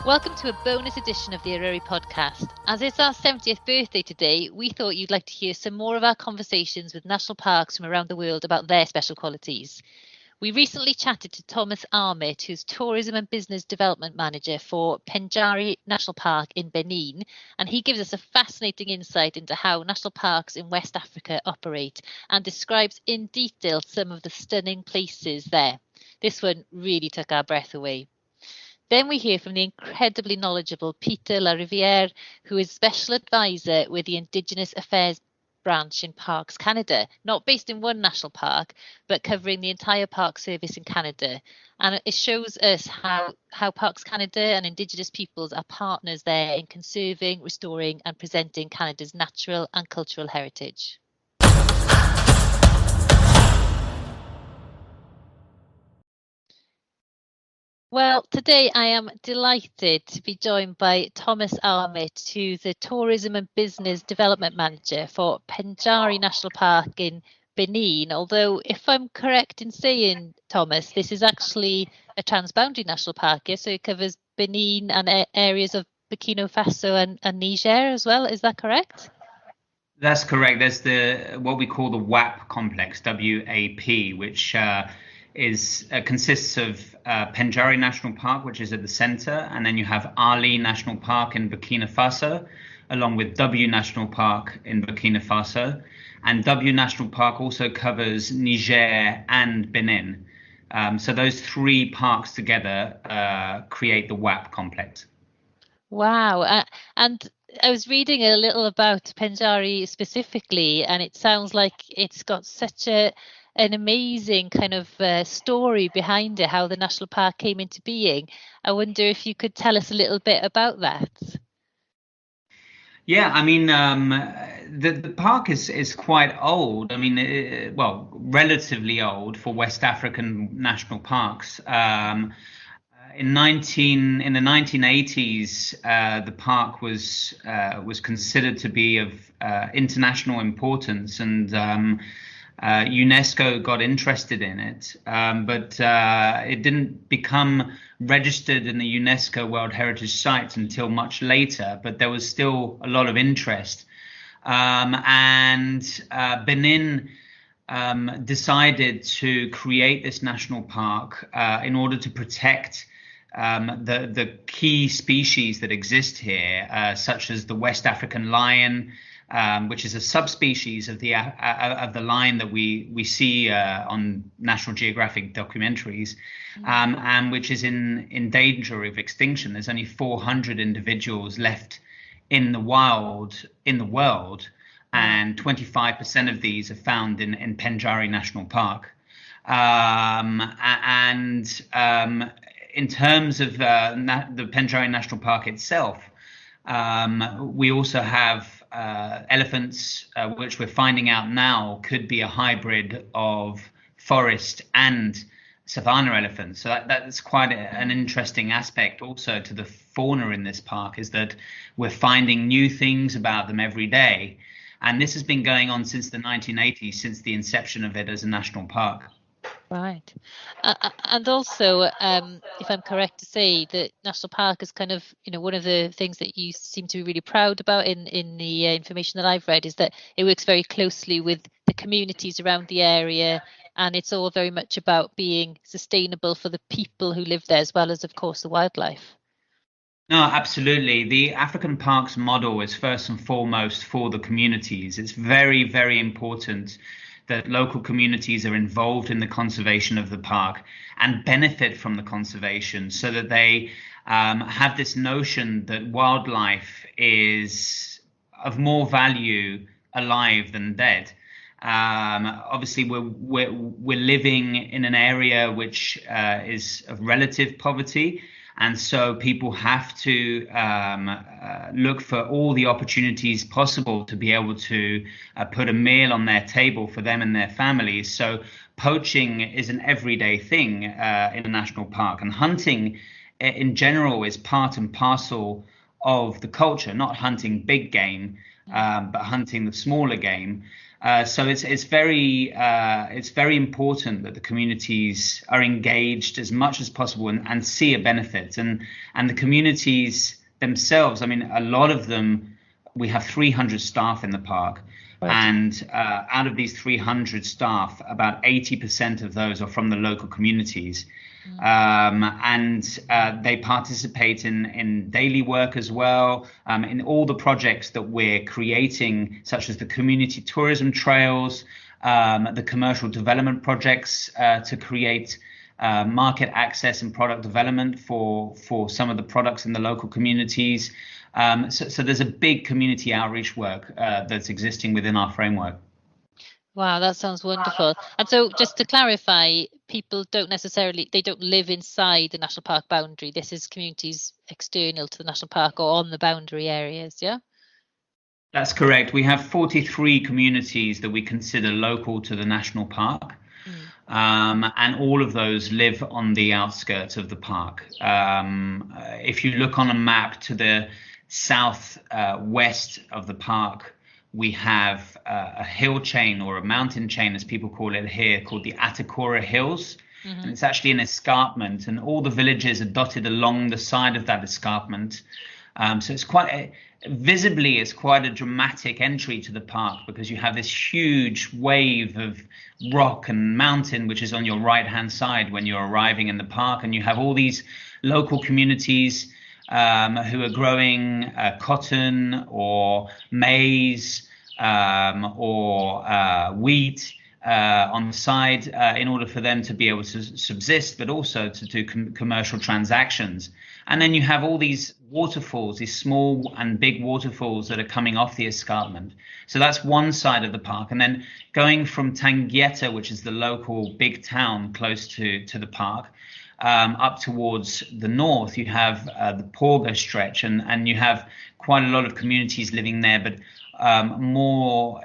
Welcome to a bonus edition of the Eryri Podcast. As it's our 70th birthday today, we thought you'd like to hear some more of our conversations with national parks from around the world about their special qualities. We recently chatted to Thomas Armitt, who's Tourism and Business Development Manager for Pendjari National Park in Benin, and he gives us a fascinating insight into how national parks in West Africa operate and describes in detail some of the stunning places there. This one really took our breath away. Then we hear from the incredibly knowledgeable Peter Larivière, who is Special Advisor with the Indigenous Affairs branch in Parc Canada, not based in one national park, but covering the entire park service in Canada. And it shows us how Parc Canada and Indigenous peoples are partners there in conserving, restoring and presenting Canada's natural and cultural heritage. Well, today I am delighted to be joined by Thomas Armitt, who's the Tourism and Business Development Manager for Pendjari National Park in Benin. Although, if I'm correct in saying, Thomas, this is actually a transboundary national park, yeah? So it covers Benin and areas of Burkina Faso and Niger as well. Is that correct? That's correct. There's what we call the WAP complex, WAP, which consists of Pendjari National Park, which is at the center, and then you have Ali National Park in Burkina Faso, along with W National Park in Burkina Faso. And W National Park also covers Niger and Benin. So those three parks together create the WAP complex. Wow. And I was reading a little about Pendjari specifically, and it sounds like it's got such an amazing kind of story behind it, how the national park came into being. I wonder if you could tell us a little bit about that. Yeah, I mean, the park is quite old. I mean, relatively old for West African national parks. In the 1980s, the park was considered to be of international importance, and UNESCO got interested in it, but it didn't become registered in the UNESCO World Heritage Sites until much later, but there was still a lot of interest. And Benin decided to create this national park in order to protect the key species that exist here, such as the West African lion, which is a subspecies of the lion that we see on National Geographic documentaries, and which is in danger of extinction. There's only 400 individuals left in the wild in the world, and 25% of these are found in Pendjari National Park. In terms of the Pendjari National Park itself, we also have elephants, which we're finding out now could be a hybrid of forest and savanna elephants. So that's quite an interesting aspect also to the fauna in this park, is that we're finding new things about them every day. And this has been going on since the 1980s, since the inception of it as a national park. Right. And also, if I'm correct to say, that National Park is kind of, one of the things that you seem to be really proud about in the information that I've read is that it works very closely with the communities around the area, and it's all very much about being sustainable for the people who live there, as well as, of course, the wildlife. No, absolutely. The African Parks model is first and foremost for the communities. It's very, very important that local communities are involved in the conservation of the park and benefit from the conservation, so that they have this notion that wildlife is of more value alive than dead. Obviously, we're living in an area which is of relative poverty, and so people have to look for all the opportunities possible to be able to put a meal on their table for them and their families. So poaching is an everyday thing in a national park, and hunting in general is part and parcel of the culture, not hunting big game, but hunting the smaller game. So it's very important that the communities are engaged as much as possible and see a benefit. And the communities themselves, I mean, a lot of them, we have 300 staff in the park. Right. And out of these 300 staff, about 80% of those are from the local communities. And they participate in daily work as well, in all the projects that we're creating, such as the community tourism trails, the commercial development projects to create market access and product development for some of the products in the local communities. So there's a big community outreach work that's existing within our framework. Wow, that sounds wonderful. And so just to clarify, people don't live inside the national park boundary. This is communities external to the national park or on the boundary areas, yeah? That's correct. We have 43 communities that we consider local to the national park. And all of those live on the outskirts of the park. If you look on a map to the south-west of the park, we have a hill chain, or a mountain chain, as people call it here, called the Atakora Hills. Mm-hmm. And it's actually an escarpment, and all the villages are dotted along the side of that escarpment. So it's visibly, it's quite a dramatic entry to the park, because you have this huge wave of rock and mountain, which is on your right-hand side when you're arriving in the park. And you have all these local communities who are growing cotton or maize or wheat on the side in order for them to be able to subsist, but also to do commercial transactions. And then you have all these waterfalls, these small and big waterfalls that are coming off the escarpment. So that's one side of the park. And then going from Tangieta, which is the local big town close to the park, up towards the north, you have the Porga stretch, and you have quite a lot of communities living there, but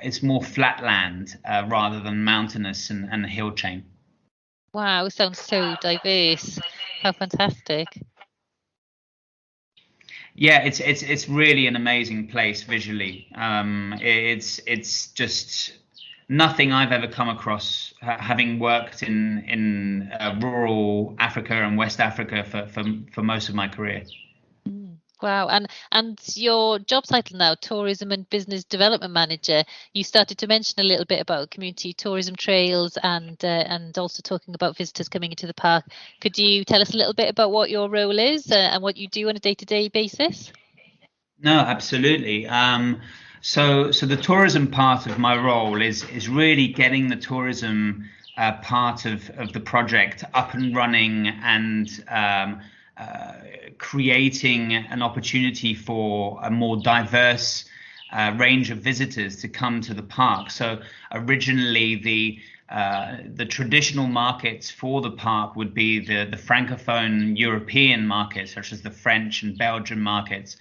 it's more flatland rather than mountainous and a hill chain. Wow, it sounds so diverse. How fantastic. Yeah, it's really an amazing place visually. It's just nothing I've ever come across, having worked in rural Africa and West Africa for most of my career. Wow, and your job title now, Tourism and Business Development Manager. You started to mention a little bit about community tourism trails and also talking about visitors coming into the park. Could you tell us a little bit about what your role is and what you do on a day-to-day basis? No, absolutely. So the tourism part of my role is really getting the tourism part of the project up and running, and creating an opportunity for a more diverse range of visitors to come to the park. So originally the traditional markets for the park would be the Francophone European markets, such as the French and Belgian markets.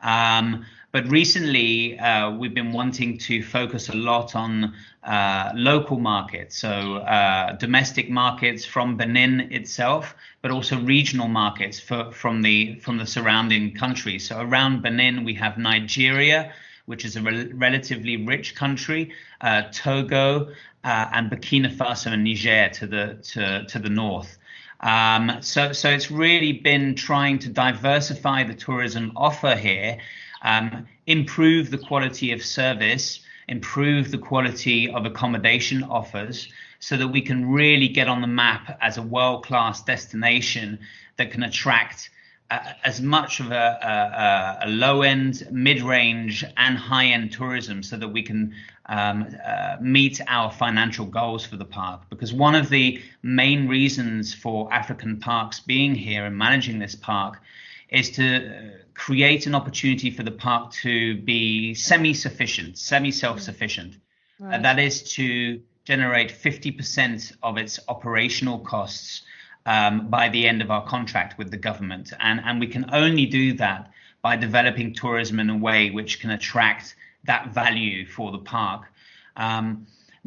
But recently, we've been wanting to focus a lot on local markets, so domestic markets from Benin itself, but also regional markets from the surrounding countries. So around Benin, we have Nigeria, which is a relatively rich country, Togo, and Burkina Faso and Niger to the north. So it's really been trying to diversify the tourism offer here, improve the quality of service, improve the quality of accommodation offers, so that we can really get on the map as a world-class destination that can attract as much of a low-end, mid-range, and high-end tourism, so that we can meet our financial goals for the park. Because one of the main reasons for African parks being here and managing this park is to create an opportunity for the park to be semi-self-sufficient. Right. That is to generate 50% of its operational costs by the end of our contract with the government. And we can only do that by developing tourism in a way which can attract that value for the park.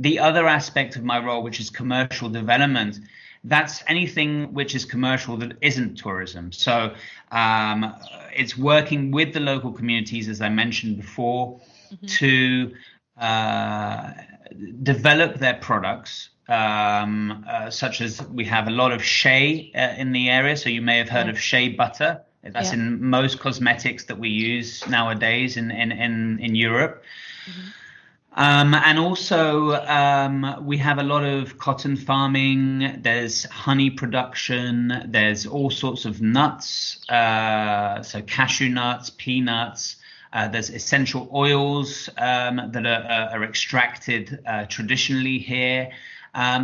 The other aspect of my role, which is commercial development, that's anything which is commercial that isn't tourism. So it's working with the local communities, as I mentioned before, to develop their products, such as we have a lot of shea in the area. So you may have heard of shea butter. That's in most cosmetics that we use nowadays in Europe. And also we have a lot of cotton farming, there's honey production, there's all sorts of nuts, so cashew nuts, peanuts, there's essential oils that are extracted traditionally here.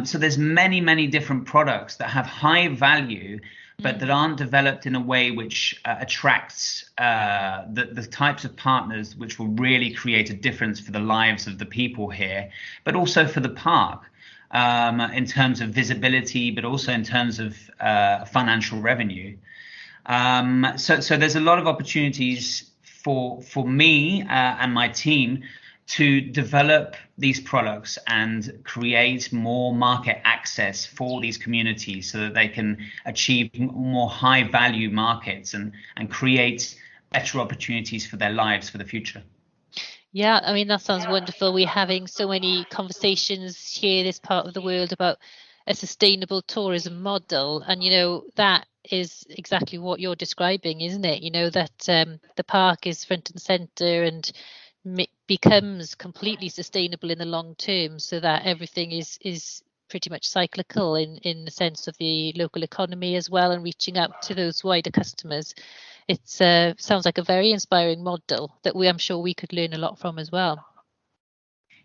So there's many different products that have high value, but that aren't developed in a way which attracts the types of partners which will really create a difference for the lives of the people here, but also for the park in terms of visibility, but also in terms of financial revenue. So there's a lot of opportunities for me and my team to develop these products and create more market access for these communities so that they can achieve more high value markets and create better opportunities for their lives for the future. Yeah, I mean, that sounds wonderful. We're having so many conversations here, this part of the world, about a sustainable tourism model. And, that is exactly what you're describing, isn't it? That the park is front and center and becomes completely sustainable in the long term, so that everything is pretty much cyclical in the sense of the local economy as well, and reaching out to those wider customers. It sounds like a very inspiring model that I'm sure we could learn a lot from as well.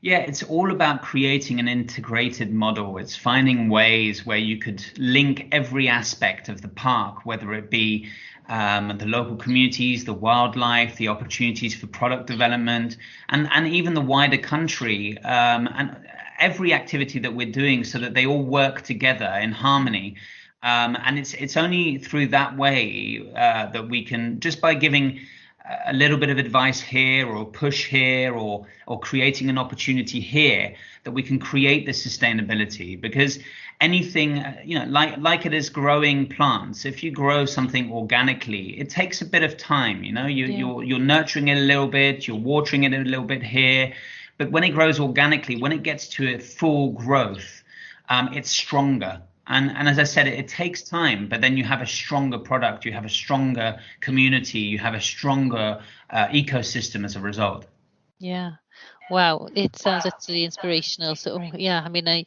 Yeah, it's all about creating an integrated model. It's finding ways where you could link every aspect of the park, whether it be the local communities, the wildlife, the opportunities for product development, and even the wider country, and every activity that we're doing, so that they all work together in harmony. And it's only through that way that we can, just by giving a little bit of advice here or push here or creating an opportunity here, that we can create this sustainability. Because anything, like it is growing plants, if you grow something organically, it takes a bit of time. You're nurturing it a little bit, you're watering it a little bit here, but when it grows organically, when it gets to a full growth, it's stronger. And as I said, it takes time, but then you have a stronger product, you have a stronger community, you have a stronger ecosystem as a result. Yeah. Wow. It sounds absolutely inspirational. So, yeah, I mean, I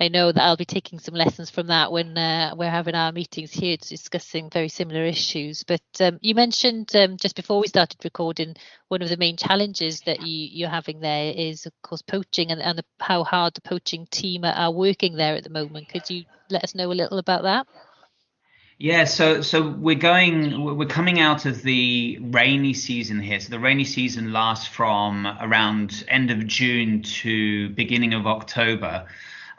know that I'll be taking some lessons from that when we're having our meetings here discussing very similar issues. But you mentioned just before we started recording, one of the main challenges that you're having there is, of course, poaching and how hard the poaching team are working there at the moment. Could you let us know a little about that? Yeah, so we're coming out of the rainy season here. So the rainy season lasts from around end of June to beginning of October.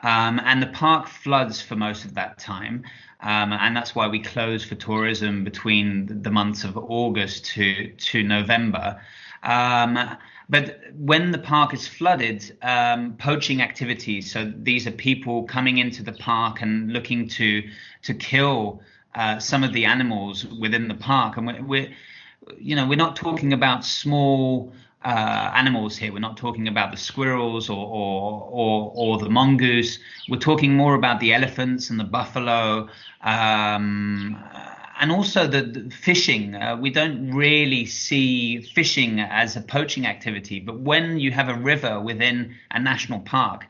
And the park floods for most of that time. And that's why we close for tourism between the months of August to November. But when the park is flooded, poaching activities, so these are people coming into the park and looking to kill some of the animals within the park. And we're not talking about small animals here. We're not talking about the squirrels or the mongoose. We're talking more about the elephants and the buffalo, and also the fishing. We don't really see fishing as a poaching activity, but when you have a river within a national park,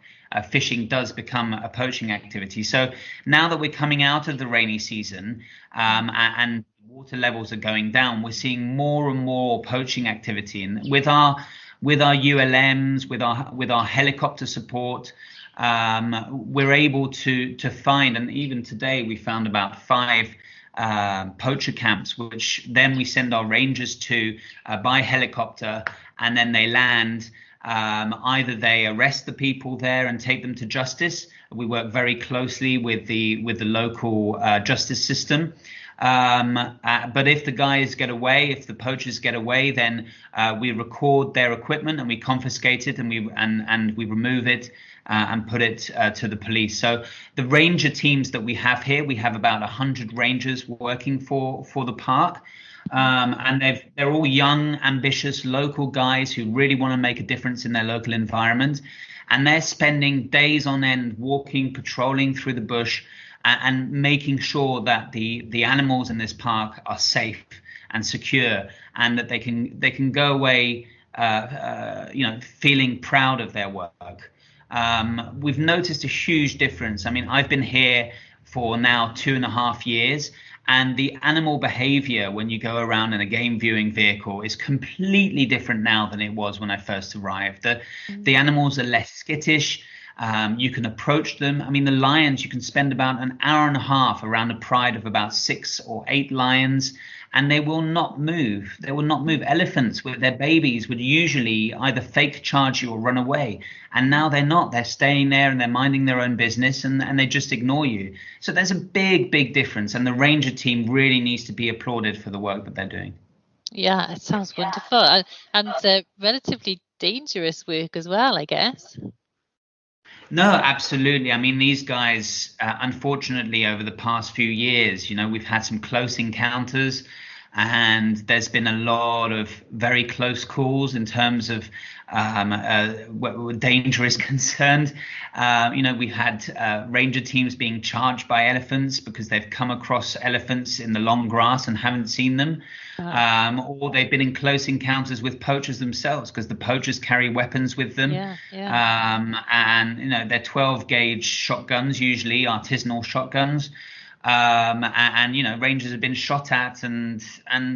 fishing does become a poaching activity. So now that we're coming out of the rainy season and water levels are going down, we're seeing more and more poaching activity. And with our ULMs, with our helicopter support, we're able to find, and even today we found about 5 poacher camps, which then we send our rangers to by helicopter, and then they land. Either they arrest the people there and take them to justice. We work very closely with the local justice system. But if the guys get away, if the poachers get away, then we record their equipment and we confiscate it, and we remove it and put it to the police. So the ranger teams that we have here, we have about 100 rangers working for the park. And they're all young, ambitious local guys who really want to make a difference in their local environment. And they're spending days on end walking, patrolling through the bush, and making sure that the animals in this park are safe and secure, and that they can go away feeling proud of their work. We've noticed a huge difference. I mean, I've been here for now 2.5 years, and the animal behavior when you go around in a game viewing vehicle is completely different now than it was when I first arrived. The animals are less skittish. You can approach them. I mean, the lions, you can spend about an hour and a half around a pride of about 6 or 8 lions, and they will not move. They will not move. Elephants with their babies would usually either fake charge you or run away. And now they're not. They're staying there and they're minding their own business, and they just ignore you. So there's a big, big difference. And the ranger team really needs to be applauded for the work that they're doing. Yeah, it sounds wonderful. And relatively dangerous work as well, I guess. No, absolutely. I mean, these guys, unfortunately, over the past few years, we've had some close encounters, and there's been a lot of very close calls in terms of where danger is concerned. We've had ranger teams being charged by elephants because they've come across elephants in the long grass and haven't seen them. Or they've been in close encounters with poachers themselves because the poachers carry weapons with them. And they're 12 gauge shotguns, usually artisanal shotguns. And rangers have been shot at, and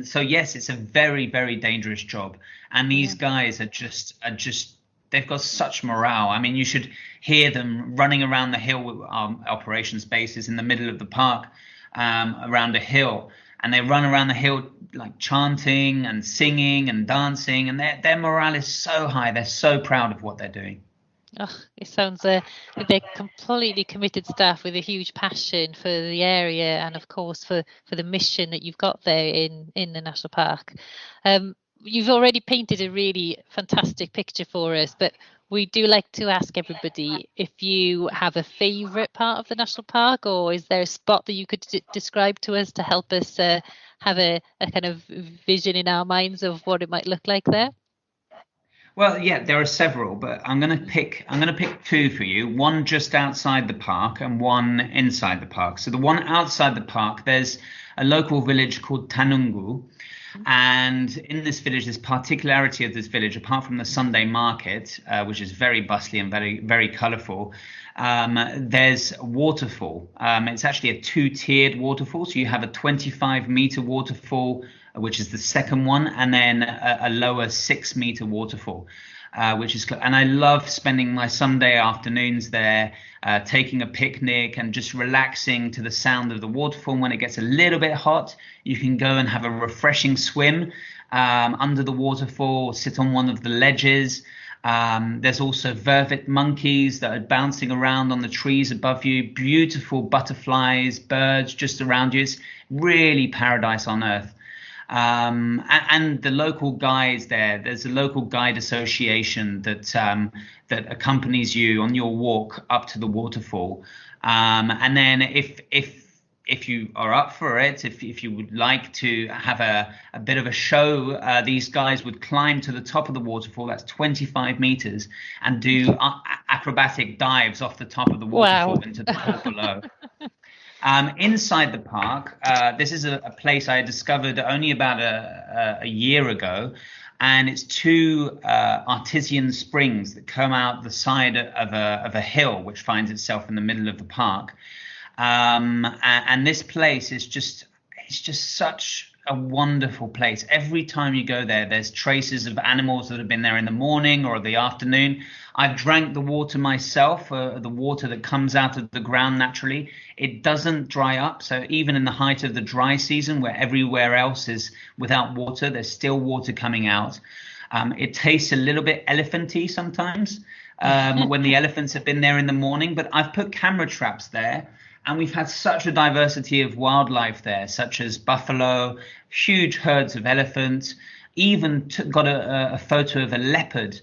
so yes, it's a very, very dangerous job. And these guys are just they've got such morale. I mean, you should hear them running around the hill with our operations bases in the middle of the park, around a hill. And they run around the hill like chanting and singing and dancing, and their morale is so high. They're so proud of what they're doing. Oh, it sounds like they're completely committed staff with a huge passion for the area, and of course for the mission that you've got there in the national park. You've already painted a really fantastic picture for us, but we do like to ask everybody if you have a favourite part of the national park, or is there a spot that you could describe to us to help us have a kind of vision in our minds of what it might look like there? Well, yeah, there are several, but I'm going to pick 2 for you. One just outside the park and one inside the park. So the one outside the park, there's a local village called Tanungu. And in this village, this particularity of this village, apart from the Sunday market, which is very bustly and very, very colourful, there's a waterfall. It's actually a 2-tiered waterfall. So you have a 25-metre waterfall, which is the second one, and then a lower 6-metre waterfall, which is. And I love spending my Sunday afternoons there, taking a picnic and just relaxing to the sound of the waterfall. When it gets a little bit hot, you can go and have a refreshing swim under the waterfall, sit on one of the ledges. There's also vervet monkeys that are bouncing around on the trees above you, beautiful butterflies, birds just around you. It's really paradise on earth. And the local guides there's a local guide association that accompanies you on your walk up to the waterfall. And then if you are up for it, if you would like to have a bit of a show, these guys would climb to the top of the waterfall. That's 25 meters, and do acrobatic dives off the top of the waterfall into the pool below. Inside the park, this is a place I discovered only about a year ago, and it's 2 artesian springs that come out the side of a hill, which finds itself in the middle of the park. And this place is just such a wonderful place. Every time you go there, there's traces of animals that have been there in the morning or the afternoon. I've drank the water myself, the water that comes out of the ground naturally. It doesn't dry up. So even in the height of the dry season, where everywhere else is without water, there's still water coming out. It tastes a little bit elephanty sometimes when the elephants have been there in the morning. But I've put camera traps there. And we've had such a diversity of wildlife there, such as buffalo, huge herds of elephants, even got a photo of a leopard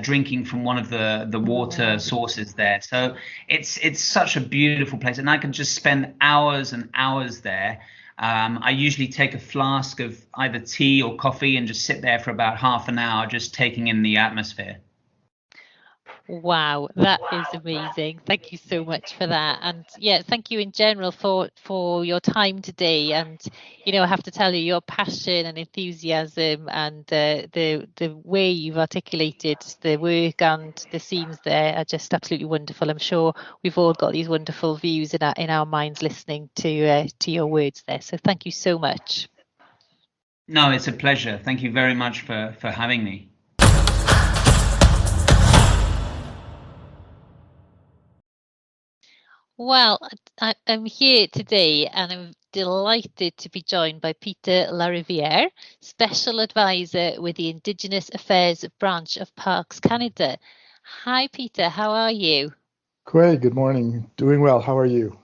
drinking from one of the water sources there. So it's such a beautiful place. And I can just spend hours and hours there. I usually take a flask of either tea or coffee and just sit there for about half an hour, just taking in the atmosphere. Wow, that is amazing. Thank you so much for that. And yeah, thank you in general for your time today. And, you know, I have to tell you, your passion and enthusiasm and the way you've articulated the work and the scenes there are just absolutely wonderful. I'm sure we've all got these wonderful views in our minds listening to your words there. So thank you so much. No, it's a pleasure. Thank you very much for having me. Well, I'm here today and I'm delighted to be joined by Peter Larivière, Special Advisor with the Indigenous Affairs branch of Parc Canada. Hi, Peter. How are you? Great. Good morning. Doing well. How are you?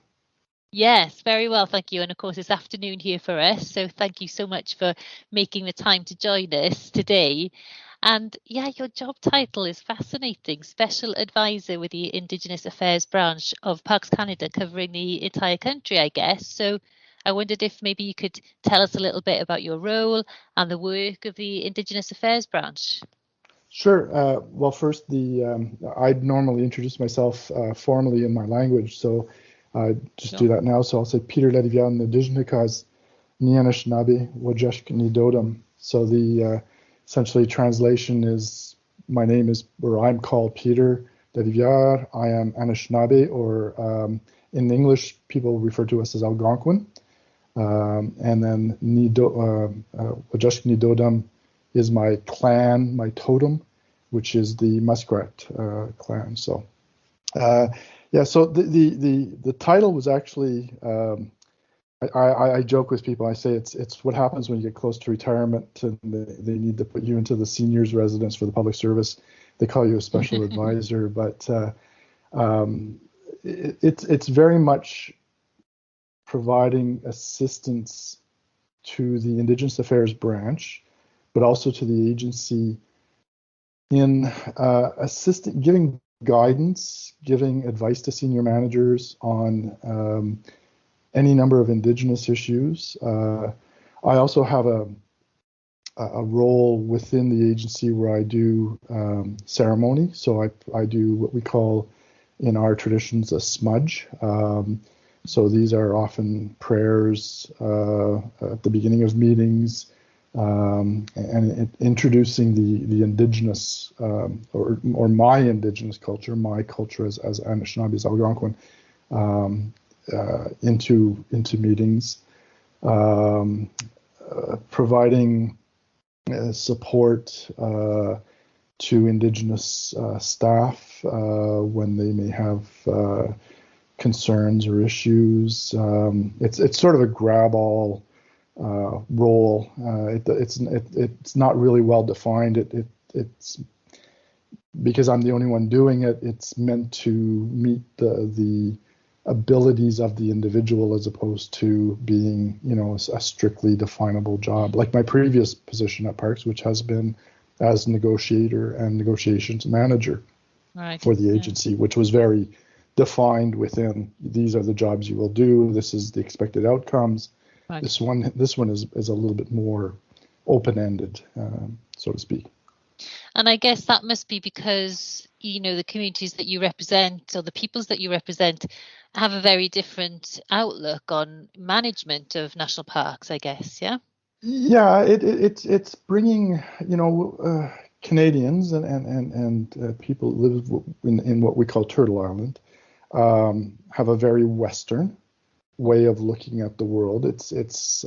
Yes, very well, thank you. And of course, it's afternoon here for us. So thank you so much for making the time to join us today. And yeah, your job title is fascinating. Special Advisor with the Indigenous Affairs branch of Parc Canada, covering the entire country, I guess. So I wondered if maybe you could tell us a little bit about your role and the work of the Indigenous Affairs branch. Sure. Well, first, I'd normally introduce myself formally in my language, so I just do that now. So I'll say Peter Larivière, Indigenous ni Anishinaabe, Wajashk ni Dodam. So the essentially translation is my name is, or I'm called Peter Larivière. I am Anishinaabe, or in English people refer to us as Algonquin. And then Wajashk ni Dodam is my clan, my totem, which is the Muskrat clan. So yeah, so the title was actually I joke with people. I say it's what happens when you get close to retirement and they need to put you into the seniors residence for the public service. They call you a special advisor, but it's very much providing assistance to the Indigenous Affairs branch, but also to the agency in giving guidance, giving advice to senior managers on any number of Indigenous issues. I also have a role within the agency where I do ceremony. So I do what we call in our traditions a smudge. So these are often prayers at the beginning of meetings, and introducing the Indigenous or my Indigenous culture, my culture as Anishinaabe, as Algonquin, into meetings, providing support to Indigenous staff when they may have concerns or issues. It's sort of a grab-all role. It's not really well defined. It's because I'm the only one doing it. It's meant to meet the abilities of the individual as opposed to being, a strictly definable job. Like my previous position at Parks, which has been as negotiator and negotiations manager for the agency, which was very defined within these are the jobs you will do. This is the expected outcomes. Right. This one is a little bit more open-ended, so to speak. And I guess that must be because, the communities that you represent or the peoples that you represent have a very different outlook on management of national parks, I guess, yeah? Yeah, it's bringing, Canadians and people live in what we call Turtle Island, have a very Western way of looking at the world. It's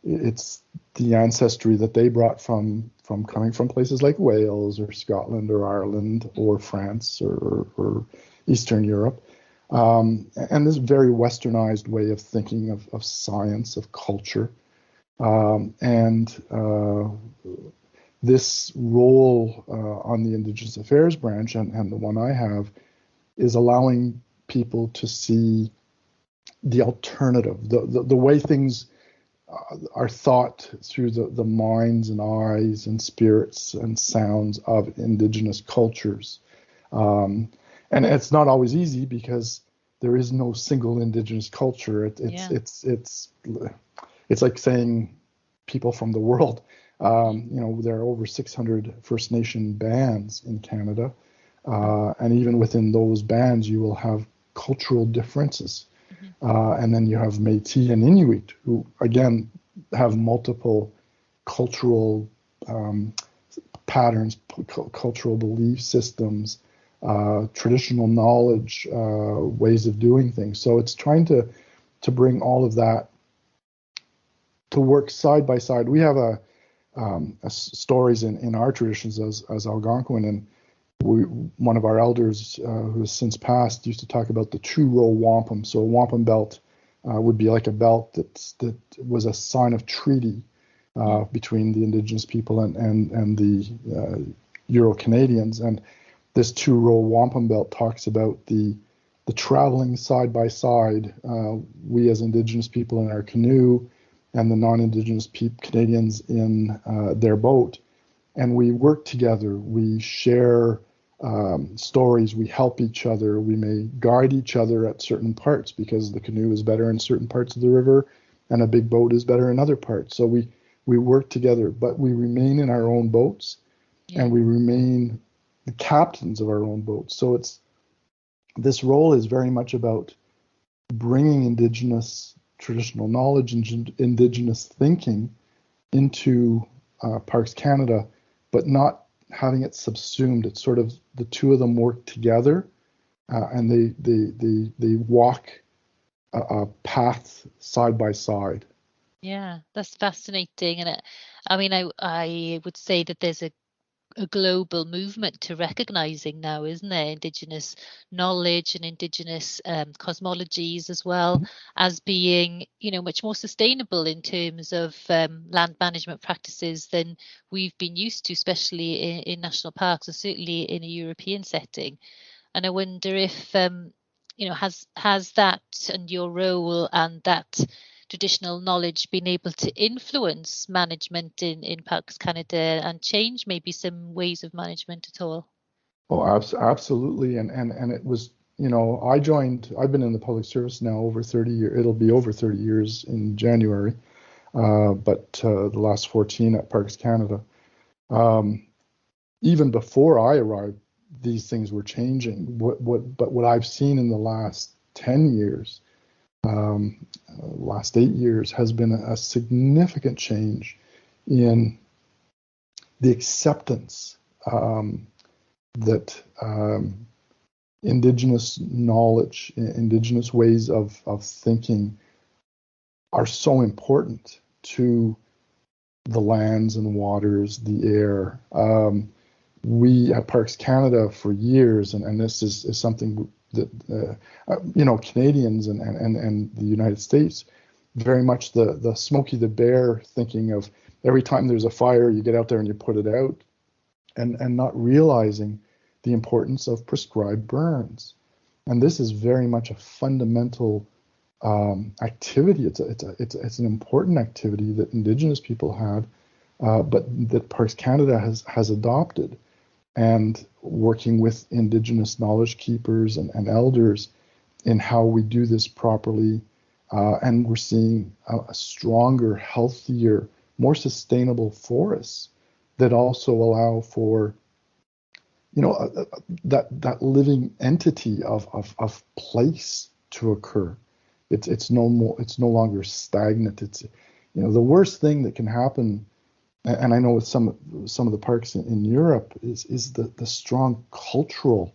it's the ancestry that they brought from coming from places like Wales or Scotland or Ireland or France or Eastern Europe. And this very westernized way of thinking of science, of culture. This role on the Indigenous Affairs branch and the one I have is allowing people to see the alternative, the way things are thought through the minds and eyes and spirits and sounds of Indigenous cultures. And it's not always easy because there is no single Indigenous culture. It's like saying people from the world. There are over 600 First Nation bands in Canada. And even within those bands, you will have cultural differences. And then you have Métis and Inuit, who, again, have multiple cultural patterns, cultural belief systems, traditional knowledge, ways of doing things. So it's trying to bring all of that to work side by side. We have stories in our traditions as Algonquin, and one of our elders who has since passed used to talk about the two-row wampum. So a wampum belt would be like a belt that was a sign of treaty between the Indigenous people and the Euro-Canadians. And this two-row wampum belt talks about the traveling side by side, we as Indigenous people in our canoe and the non-Indigenous Canadians in their boat. And we work together, we share stories, we help each other, we may guide each other at certain parts because the canoe is better in certain parts of the river and a big boat is better in other parts. So we work together, but we remain in our own boats and we remain the captains of our own boats. So this role is very much about bringing Indigenous traditional knowledge and Indigenous thinking into Parcs Canada, but not having it subsumed. It's sort of the two of them work together, and they walk a path side by side. Yeah, that's fascinating, and I would say that there's a global movement to recognizing now, isn't there, Indigenous knowledge and Indigenous cosmologies as well as being, much more sustainable in terms of land management practices than we've been used to, especially in national parks and certainly in a European setting. And I wonder if, has that and your role and that traditional knowledge been able to influence management in Parcs Canada and change maybe some ways of management at all? Oh, absolutely. And it was, I've been in the public service now over 30 years. It'll be over 30 years in January, but the last 14 at Parcs Canada. Even before I arrived, these things were changing. But what I've seen in the last 10 years, last 8 years, has been a significant change in the acceptance that Indigenous knowledge, Indigenous ways of thinking are so important to the lands and waters, the air. We at Parcs Canada for years, and this is something that Canadians and the United States, very much the Smokey the Bear thinking of every time there's a fire, you get out there and you put it out, and not realizing the importance of prescribed burns. And this is very much a fundamental activity. It's an important activity that Indigenous people had, but that Parcs Canada has adopted. And working with Indigenous knowledge keepers and elders in how we do this properly. And we're seeing a stronger, healthier, more sustainable forests that also allow for, that living entity of place to occur. It's no longer stagnant. It's, the worst thing that can happen, and I know with some of the parks in Europe, is the strong cultural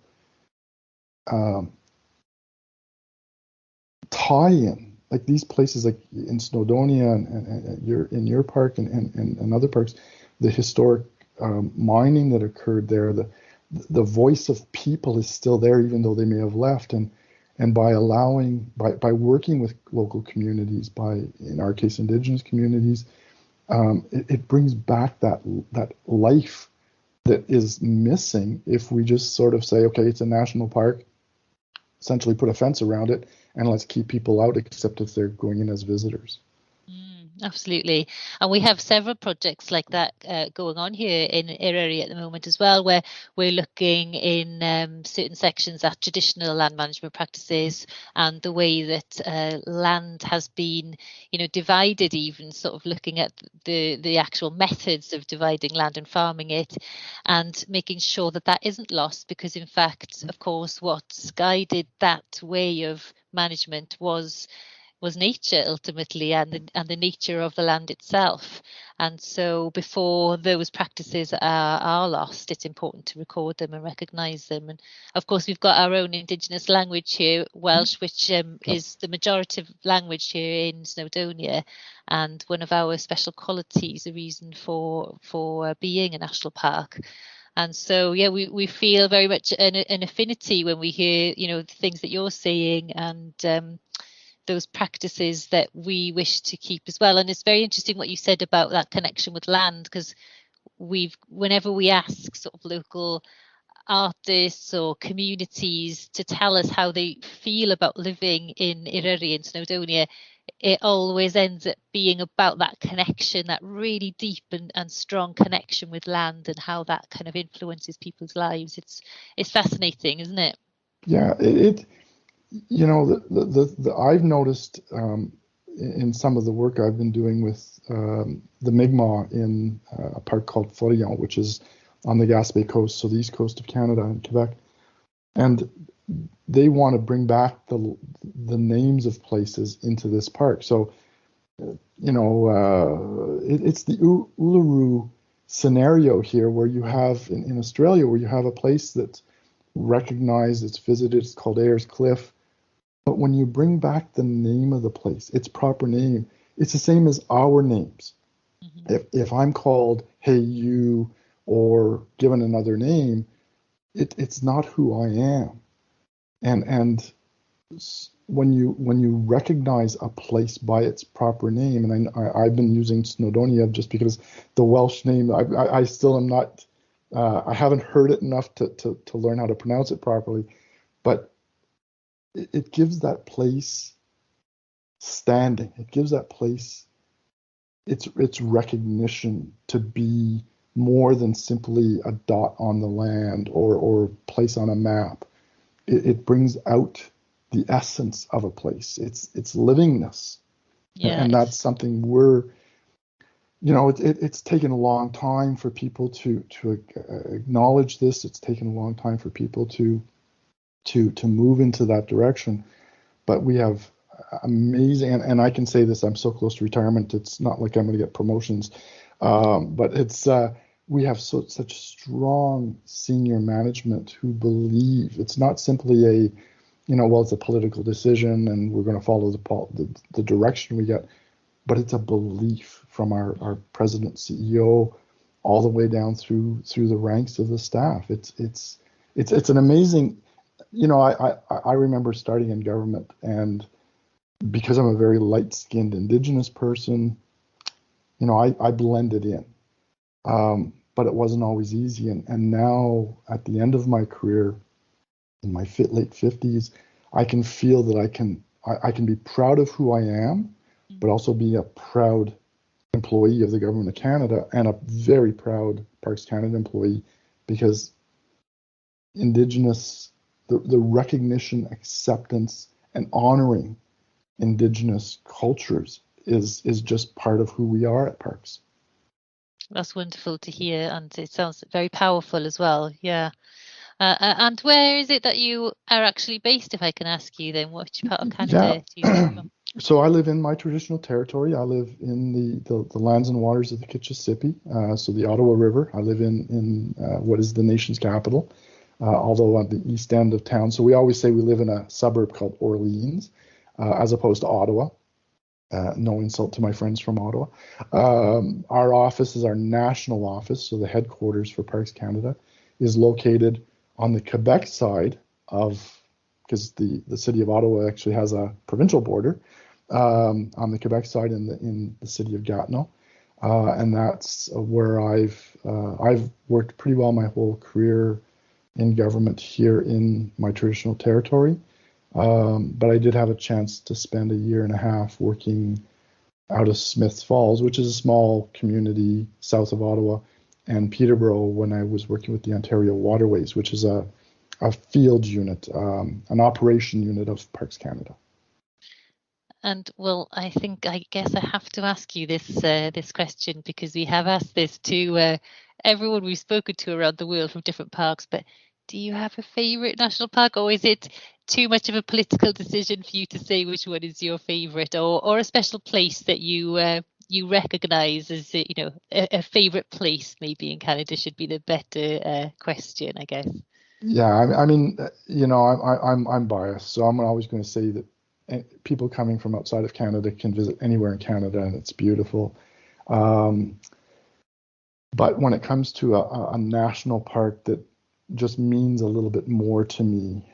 tie-in like these places, like in Snowdonia and in your park and other parks, the historic mining that occurred there, the voice of people is still there, even though they may have left. And by working with local communities, in our case, Indigenous communities, it brings back that life that is missing if we just sort of say, okay, it's a national park, essentially put a fence around it, and let's keep people out, except if they're going in as visitors. Absolutely. And we have several projects like that going on here in Eryri at the moment as well, where we're looking in certain sections at traditional land management practices and the way that land has been, divided, even sort of looking at the actual methods of dividing land and farming it, and making sure that that isn't lost, because in fact, of course, what guided that way of management was nature ultimately, and the nature of the land itself. And so before those practices are lost, it's important to record them and recognise them. And of course, we've got our own Indigenous language here, Welsh, which is the majority of language here in Snowdonia, and one of our special qualities, a reason for being a national park. And so, yeah, we feel very much an affinity when we hear, the things that you're saying, and those practices that we wish to keep as well. And it's very interesting what you said about that connection with land, because whenever we ask sort of local artists or communities to tell us how they feel about living in Eryri and Snowdonia, it always ends up being about that connection, that really deep and strong connection with land, and how that kind of influences people's lives. It's fascinating, isn't it? Yeah, I've noticed in some of the work I've been doing with the Mi'kmaq in a park called Podlediad, which is on the Gaspé coast, so the east coast of Canada and Quebec, and they want to bring back the names of places into this park. So, it's the Uluru scenario here, where you have in Australia, where you have a place that's recognized, it's visited, it's called Ayers Cliff. But when you bring back the name of the place, its proper name, it's the same as our names. Mm-hmm. If I'm called Hey You or given another name, it's not who I am. And when you recognize a place by its proper name, and I've been using Snowdonia just because the Welsh name, I still am not, I haven't heard it enough to learn how to pronounce it properly, but it gives that place standing. It gives that place its recognition to be more than simply a dot on the land or place on a map. It brings out the essence of a place. It's livingness. Yes. And that's something it's taken a long time for people to acknowledge this. It's taken a long time for people to move into that direction. But we have amazing, and I can say this, I'm so close to retirement, it's not like I'm going to get promotions, but it's we have such strong senior management who believe it's not simply it's a political decision and we're going to follow the direction we get, but it's a belief from our president, CEO, all the way down through the ranks of the staff. It's an amazing. I remember starting in government, and because I'm a very light-skinned Indigenous person, I blended in. But it wasn't always easy. And now, at the end of my career, in my late 50s, I can feel that I can be proud of who I am, but also be a proud employee of the Government of Canada and a very proud Parcs Canada employee, because Indigenous, the recognition, acceptance, and honoring Indigenous cultures is just part of who we are at Parcs. That's wonderful to hear, and it sounds very powerful as well. Yeah. And where is it that you are actually based, if I can ask you then? Which part of Canada do you live from? So I live in my traditional territory. I live in the lands and waters of the Kitchissippi, so the Ottawa River. I live in what is the nation's capital, although on the east end of town. So we always say we live in a suburb called Orleans, as opposed to Ottawa. No insult to my friends from Ottawa. Our office is our national office, so the headquarters for Parcs Canada is located on the Quebec side of, because the city of Ottawa actually has a provincial border, on the Quebec side in the city of Gatineau. And that's where I've worked pretty well my whole career in government here in my traditional territory. But I did have a chance to spend a year and a half working out of Smiths Falls, which is a small community south of Ottawa, and Peterborough when I was working with the Ontario Waterways, which is a field unit, an operation unit of Parcs Canada. And well, I guess I have to ask you this question, because we have asked this to everyone we've spoken to around the world from different parks. But do you have a favourite national park, or is it too much of a political decision for you to say which one is your favourite, or a special place that you recognise as a favourite place maybe in Canada should be the better question, I guess. Yeah, I mean, I'm biased, so I'm always going to say that people coming from outside of Canada can visit anywhere in Canada, and it's beautiful. But when it comes to a national park that just means a little bit more to me,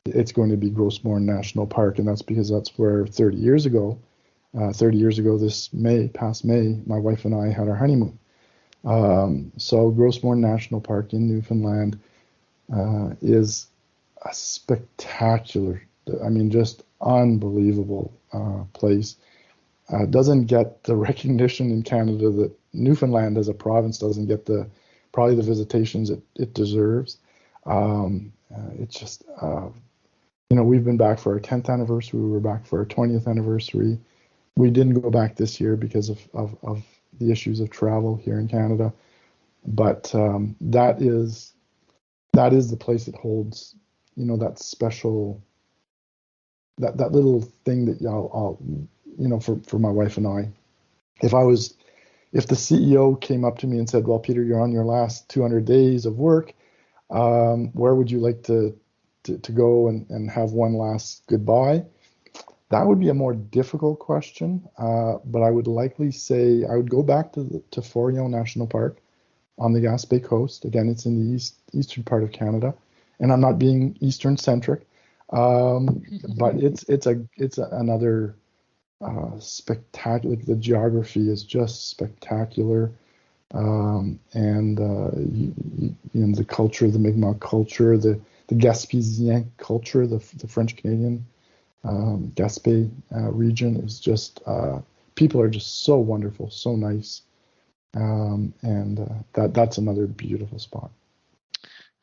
it's going to be Grossmoor National Park, and that's because that's where 30 years ago this past May, my wife and I had our honeymoon. So Grossmoor National Park in Newfoundland is a spectacular, just unbelievable place. Doesn't get the recognition in Canada that Newfoundland as a province doesn't get probably the visitations it deserves. It's just, we've been back for our 10th anniversary. We were back for our 20th anniversary. We didn't go back this year because of the issues of travel here in Canada. But that is the place that holds, that special, that little thing that I'll for my wife and I. If the CEO came up to me and said, well, Peter, you're on your last 200 days of work, where would you like to go and have one last goodbye? That would be a more difficult question, but I would likely say I would go back to Forillon National Park on the Gaspé coast. Again, it's in the eastern part of Canada, and I'm not being Eastern centric, but it's another spectacular. The geography is just spectacular, and the culture, the Mi'kmaq culture, the Gaspésien culture, the French Canadian Gaspé region is just, people are just so wonderful, so nice, and that's another beautiful spot.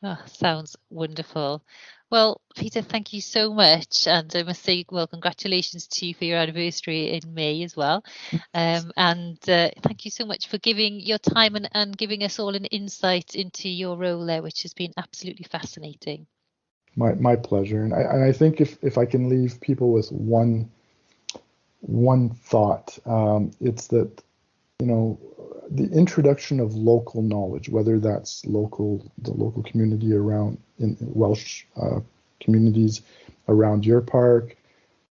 Oh, sounds wonderful. Well, Peter, thank you so much, and I must say, well, congratulations to you for your anniversary in May as well, and thank you so much for giving your time and giving us all an insight into your role there, which has been absolutely fascinating. My pleasure, and I think if I can leave people with one thought, it's that the introduction of local knowledge, whether that's the local community around in Welsh communities around your park,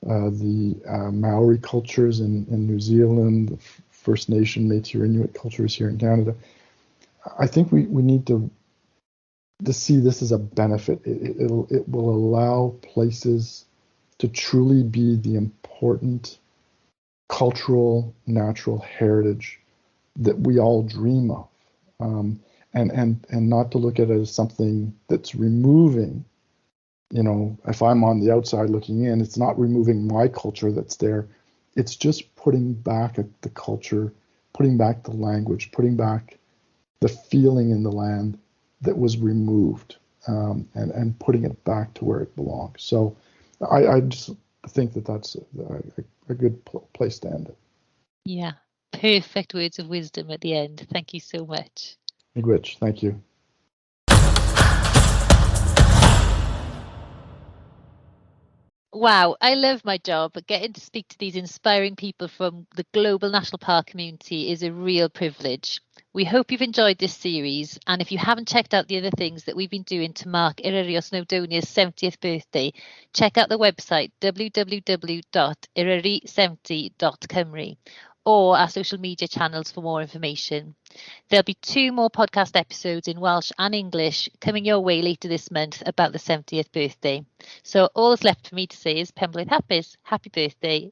the Maori cultures in New Zealand, the First Nation, Métis or Inuit cultures here in Canada. I think we need to see this as a benefit. It will allow places to truly be the important cultural, natural heritage that we all dream of, and not to look at it as something that's removing. If I'm on the outside looking in, it's not removing my culture that's there. It's just putting back the culture, putting back the language, putting back the feeling in the land that was removed, and putting it back to where it belongs. So I just think that's a good place to end it. Yeah, perfect words of wisdom at the end. Thank you so much. Rich, thank you. Wow, I love my job, but getting to speak to these inspiring people from the global national park community is a real privilege. We hope you've enjoyed this series, and if you haven't checked out the other things that we've been doing to mark Eryri Snowdonia's 70th birthday, check out the website www.eryri70.cymru or our social media channels for more information. There'll be 2 more podcast episodes in Welsh and English coming your way later this month about the 70th birthday. So all that's left for me to say is Penblwydd hapus, happy birthday,